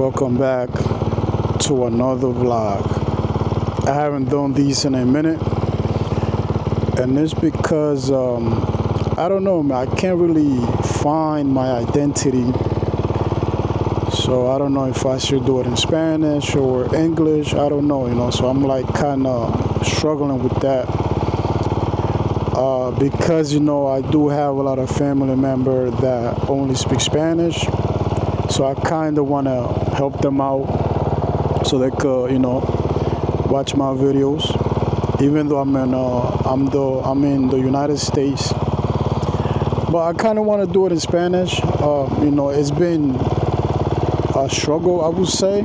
Welcome back to another vlog. I haven't done these in a minute, and it's because I don't know, man, I can't really find my identity. So I don't know if I should do it in Spanish or English. I don't know, so I'm like kind of struggling with that. Because I do have a lot of family members that only speak Spanish, so I kind of want to help them out so they could watch my videos, even though I'm in the United States. But I kind of want to do it in Spanish. It's been a struggle, I would say.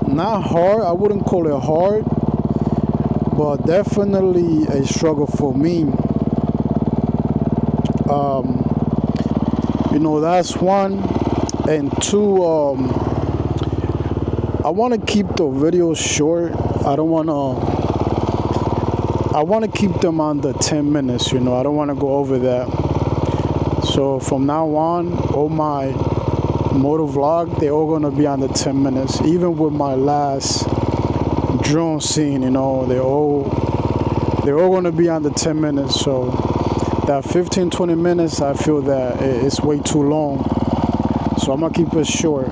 Not hard, I wouldn't call it hard, but definitely a struggle for me. That's one. And two, I want to keep the videos short. I want to keep them under 10 minutes, I don't want to go over that. So from now on, all my motor vlog, they're all going to be under 10 minutes. Even with my last drone scene, they're all going to be under 10 minutes. So that 15-20 minutes, I feel that it's way too long. So I'm going to keep it short.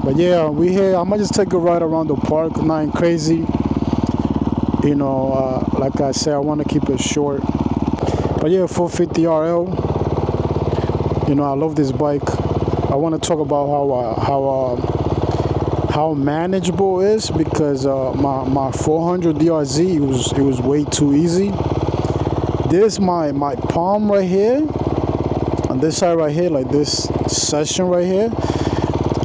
But yeah, we here. I'm going to just take a ride around the park, nothing crazy. Like I said, I want to keep it short. But yeah, 450 RL. I love this bike. I want to talk about how manageable it is, because my 400 DRZ, it was way too easy. This my palm right here, on this side right here, like this section right here.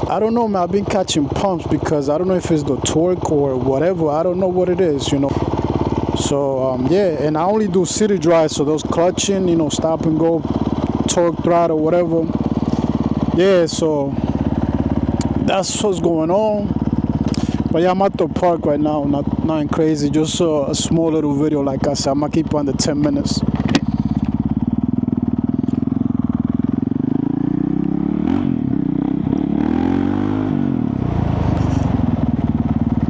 I don't know, man. I've been catching pumps because I don't know if it's the torque or whatever. I don't know what it is, So yeah, and I only do city drive, so those clutching, stop and go, torque, throttle, whatever. Yeah, so that's what's going on. But yeah, I'm at the park right now, nothing crazy, just a small little video. Like I said, I'm gonna keep under 10 minutes.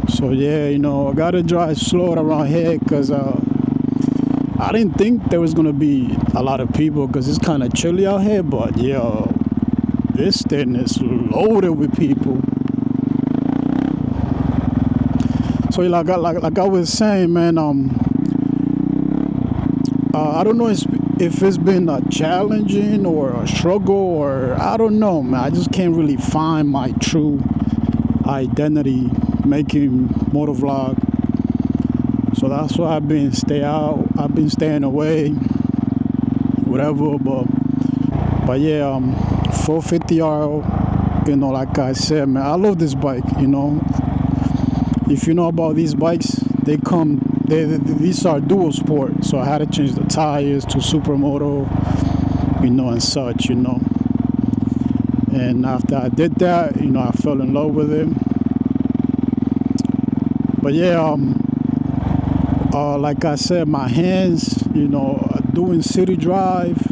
So yeah, I gotta drive slow around here because I didn't think there was gonna be a lot of people because it's kind of chilly out here. But yo, this thing is loaded with people. So like I was saying, man, I don't know if it's been a challenging or a struggle, or I don't know, man. I just can't really find my true identity making motor vlog. So that's why I've been staying away, whatever. But yeah, 450 RL, like I said, man, I love this bike. If you know about these bikes, these are dual sport, so I had to change the tires to Supermoto, and such, and after I did that, I fell in love with it. But yeah, like I said, my hands, doing city drive,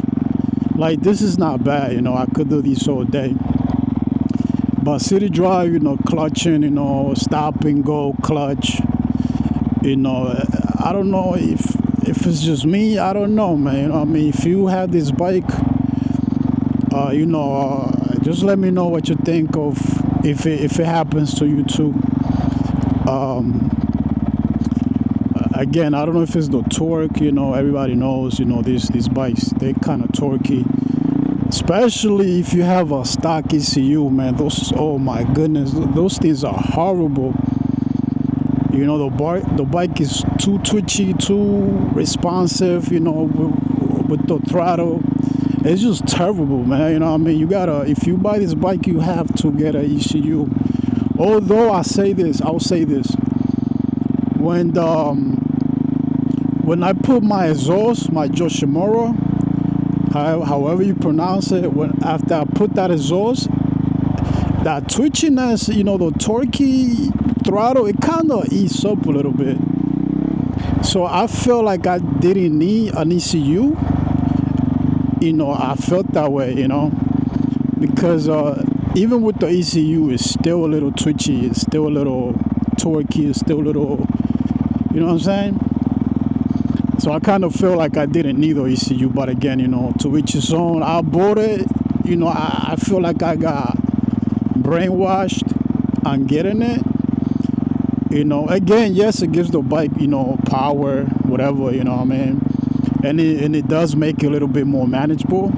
like this is not bad, I could do these all day. But city drive, clutching, stop and go, clutch, I don't know if it's just me. I don't know, man. If you have this bike, just let me know what you think of if it happens to you too. Again, I don't know if it's the torque. Everybody knows, these bikes, they kind of torquey. Especially if you have a stock ECU, man. Oh my goodness, those things are horrible. The bike is too twitchy, too responsive, with the throttle. It's just terrible, man. You gotta, if you buy this bike, you have to get an ECU. Although I'll say this, when I put my exhaust, my Yoshimura, however you pronounce it, after I put that exhaust, that twitchiness, the torquey throttle, it kind of eats up a little bit. So I feel like I didn't need an ECU. I felt that way, because even with the ECU, it's still a little twitchy, it's still a little torquey, it's still a little, you know what I'm saying? So I kind of feel like I didn't need the ECU, but again, to each his own. I bought it, I feel like I got brainwashed on getting it. Again, yes, it gives the bike, power, whatever, you know what I mean? And it does make it a little bit more manageable.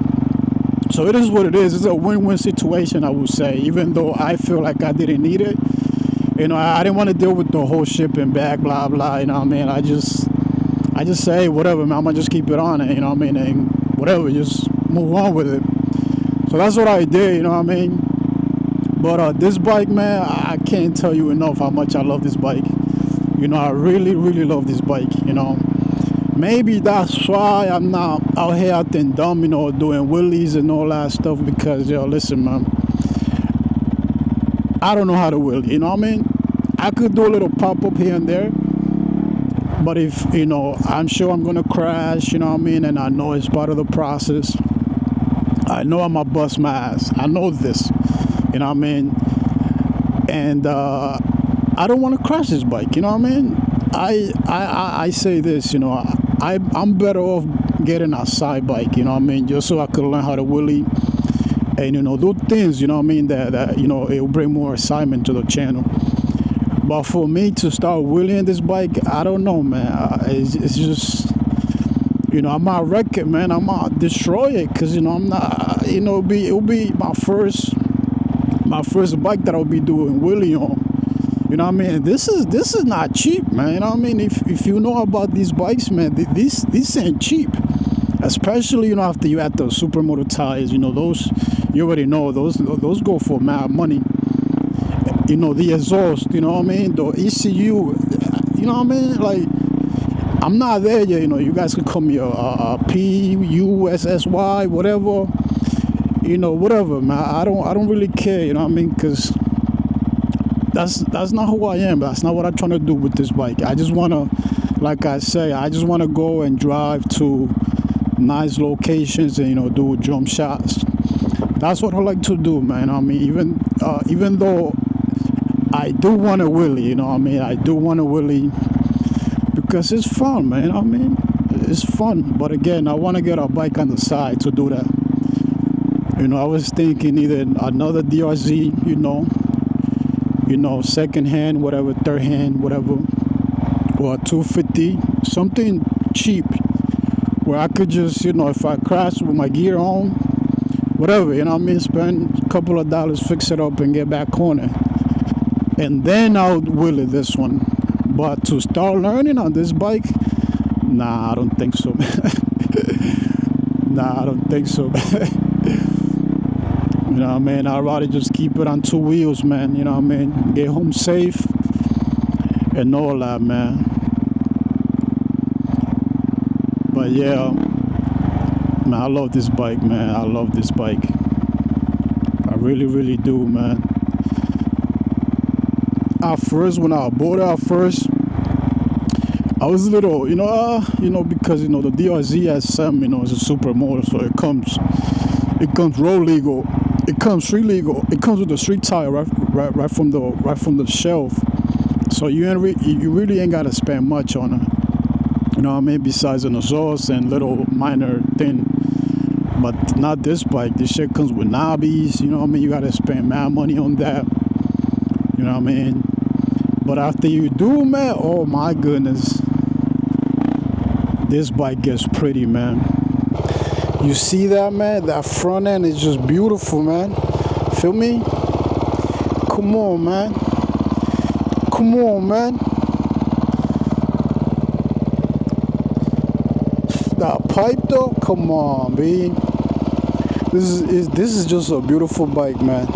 So it is what it is. It's a win-win situation, I would say, even though I feel like I didn't need it. I didn't want to deal with the whole shipping back, blah, blah, you know what I mean? I just say, hey, whatever, man, I'm going to just keep it on it, you know what I mean? And whatever, just move on with it. So that's what I did, you know what I mean? But this bike, man, I can't tell you enough how much I love this bike. I really, really love this bike, Maybe that's why I'm not out here acting dumb, doing wheelies and all that stuff, because, listen, man, I don't know how to wheelie, you know what I mean? I could do a little pop-up here and there, but if, I'm sure I'm going to crash, you know what I mean? And I know it's part of the process. I know I'm going to bust my ass. I know this, you know what I mean? And I don't want to crash this bike, you know what I mean? I say this, I'm better off getting a side bike, you know what I mean, just so I could learn how to wheelie and do things, you know what I mean, that it will bring more excitement to the channel. But for me to start wheeling this bike, I don't know, man. It's just, I might wreck it, man. I might destroy it, because I'm not, it'll be my first bike that I'll be doing wheelie on. You know what I mean? This is not cheap, man. You know what I mean? If you know about these bikes, man, these ain't cheap. Especially, after you add the supermoto tires, those, you already know, those go for mad money. The exhaust, you know what I mean? The ECU, you know what I mean? Like, I'm not there yet, you guys could call me a PUSSY, whatever. Whatever, man. I don't really care, you know what I mean? Because that's not who I am. That's not what I'm trying to do with this bike. I just want to, like I say, I just want to go and drive to nice locations and, do jump shots. That's what I like to do, man. I mean, even though I do want to wheelie, you know what I mean? I do want to wheelie because it's fun, man. I mean, it's fun. But again, I want to get a bike on the side to do that. I was thinking either another DRZ, second hand, whatever, third hand, whatever, or a 250, something cheap where I could just, if I crash with my gear on, whatever, you know what I mean, spend a couple of dollars, fix it up and get back on it. And then I'll wheelie this one. But to start learning on this bike, nah, I don't think so, man. Nah, I don't think so, man. You know what I mean? I'd rather just keep it on two wheels, man. You know what I mean? Get home safe and all that, man. But yeah, man, I love this bike, man. I love this bike. I really, really do, man. When I bought it I was a little, because, the DRZ SM, is a supermoto, so it comes road legal, it comes street legal, it comes with the street tire right from the shelf. So you really ain't gotta spend much on it. You know what I mean? Besides an exhaust and little minor thing. But not this bike. This shit comes with knobbies, you know what I mean? You gotta spend mad money on that. You know what I mean? But after you do, man, oh my goodness, this bike gets pretty, man. You see that, man? That front end is just beautiful, man. Feel me? Come on, man. Come on, man. That pipe, though? Come on, B. This is just a beautiful bike, man.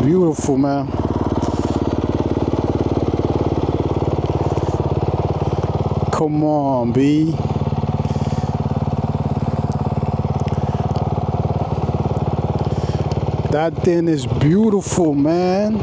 Beautiful, man. Come on, B. That thing is beautiful, man.